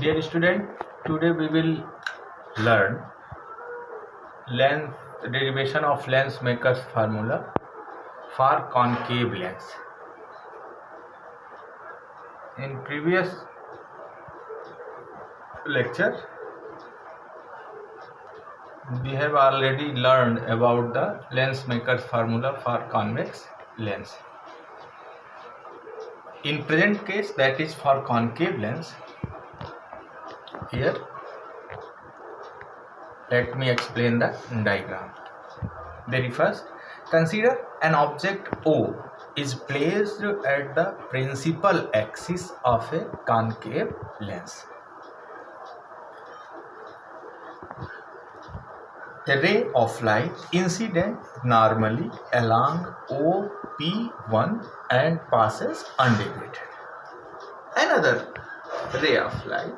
Dear student, today we will learn lens derivation of lens maker's formula for concave lens. In previous lecture, we have already learned about the lens maker's formula for convex lens. In present case, that is for concave lens. Here, let me explain the diagram. Very first, consider an object O is placed at the principal axis of a concave lens. A ray of light incident normally along OP1 and passes undetected. Another ray of light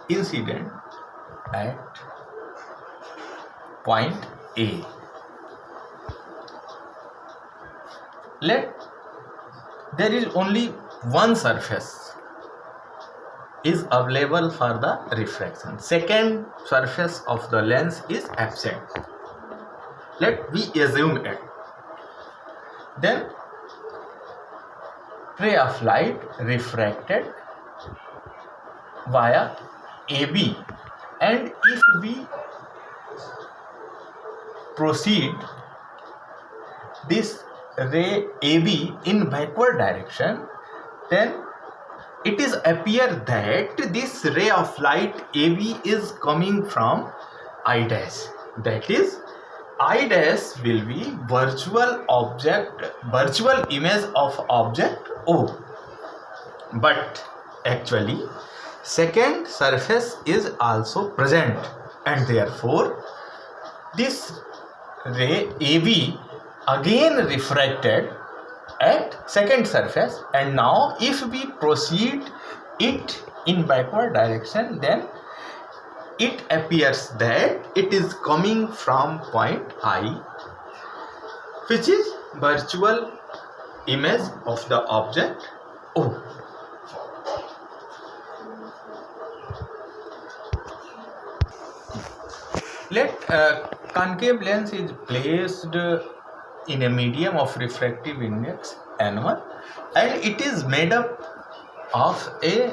incident at point A. There is only one surface is available for the refraction. Second surface of the lens is absent. Let we assume it. Then ray of light refracted via AB, and if we proceed this ray AB in backward direction, then it is appear that this ray of light AB is coming from I dash. That is, I dash will be virtual image of object O. But actually, second surface is also present, and therefore this ray AB again refracted at second surface, and now if we proceed it in backward direction, then it appears that it is coming from point I, which is virtual image of the object O. Concave lens is placed in a medium of refractive index N1, and it is made up of a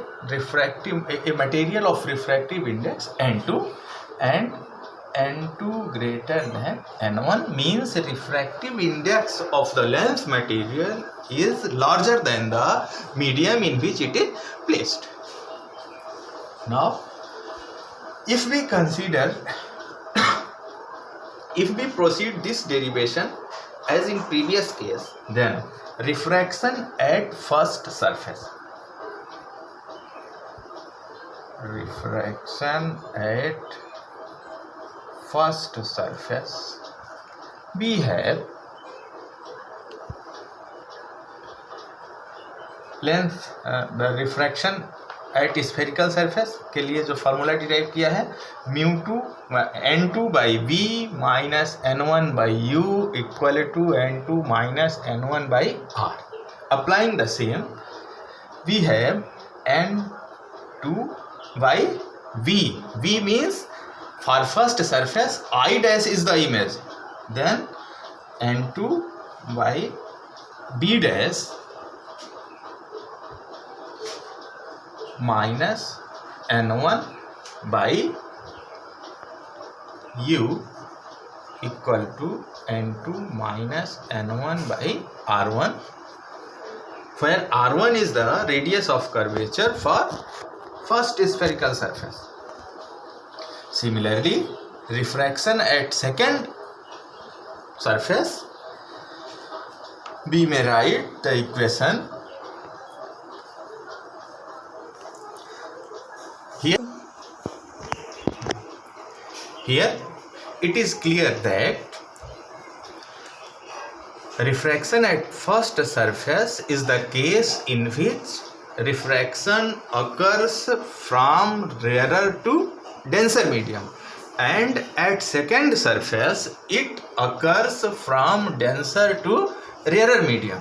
material of refractive index N2, and N2 greater than N1 means refractive index of the lens material is larger than the medium in which it is placed. Now, if we proceed this derivation as in previous case, then refraction at first surface. Refraction at first surface. We have length, the refraction at spherical surface के लिए जो formula derive किया है μ2 n2 by v minus n1 by u equal to n2 minus n1 by r. Applying the same, we have n2 by v. V means for first surface I dash is the image, then n2 by b dash minus n1 by u equal to n2 minus n1 by r1, where r1 is the radius of curvature for first spherical surface. Similarly, refraction at second surface, we may write the equation here. It is clear that refraction at first surface is the case in which refraction occurs from rarer to denser medium, and at second surface it occurs from denser to rarer medium,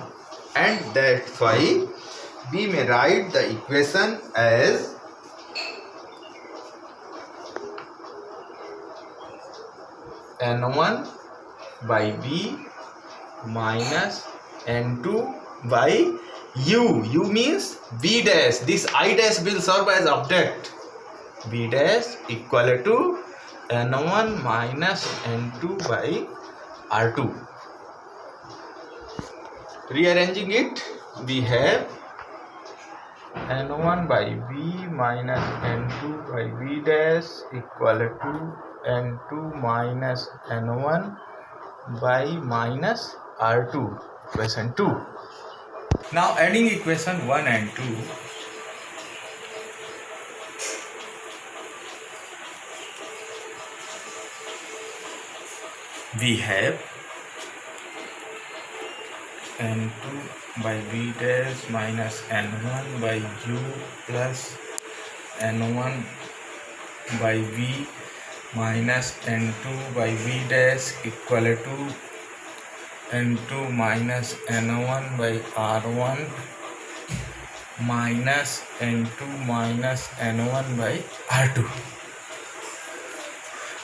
and that's why we may write the equation as n1 by b minus n2 by u. U means b dash. This I dash will serve as object. B dash equal to n1 minus n2 by r2. Rearranging it, we have n1 by b minus n2 by b dash equal to n2 minus n1 by minus r2. Equation 2. Now adding equation 1 and 2, we have n2 by b dash minus n1 by u plus n1 by b minus n2 by b dash equal to n2 minus n1 by r1 minus n2 minus n1 by r2.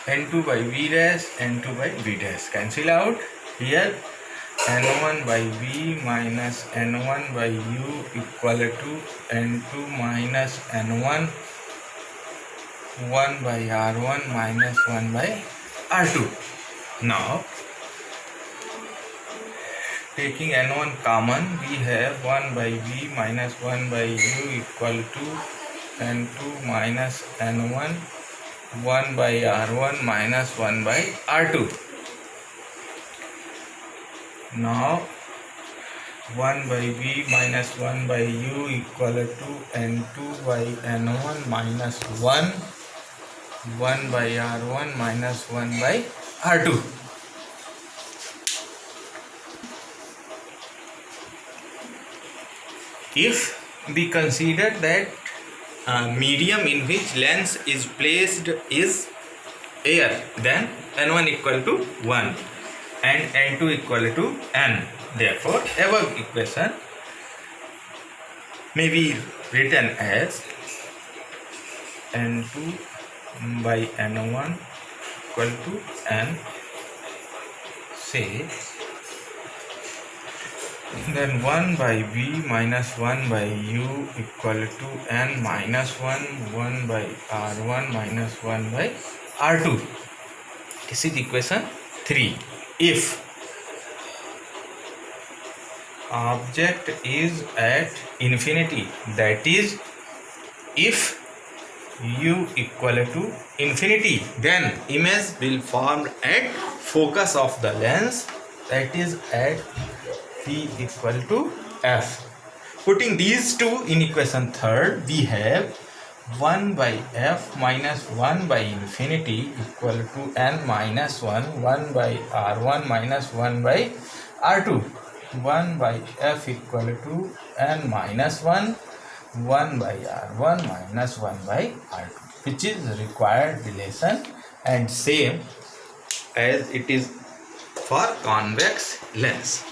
n2 by b dash, n2 by b dash cancel out. Here n1 by b minus n1 by u equal to n2 minus n1 1 by r1 minus 1 by r2. Now taking n1 common, we have 1 by b minus 1 by u equal to n2 minus n1 1 by r1 minus 1 by r2. Now 1 by b minus 1 by u equal to n2 by n1 minus 1 1 by r1 minus 1 by r2. If we consider that medium in which lens is placed is air, then n1 equal to 1 and n2 equal to n. Therefore, above equation may be written as n2 by n1 equal to n, say then 1 by b minus 1 by u equal to n minus 1 1 by r1 minus 1 by r2. This is equation 3. If object is at infinity, that is if u equal to infinity, then image will form at focus of the lens, that is at p equal to f. Putting these two in equation 3rd, we have 1 by f minus 1 by infinity equal to n minus 1 1 by r1 minus 1 by r2. 1 by f equal to n minus 1 1 by r1 minus 1 by r2, which is required relation and same as it is for convex lens.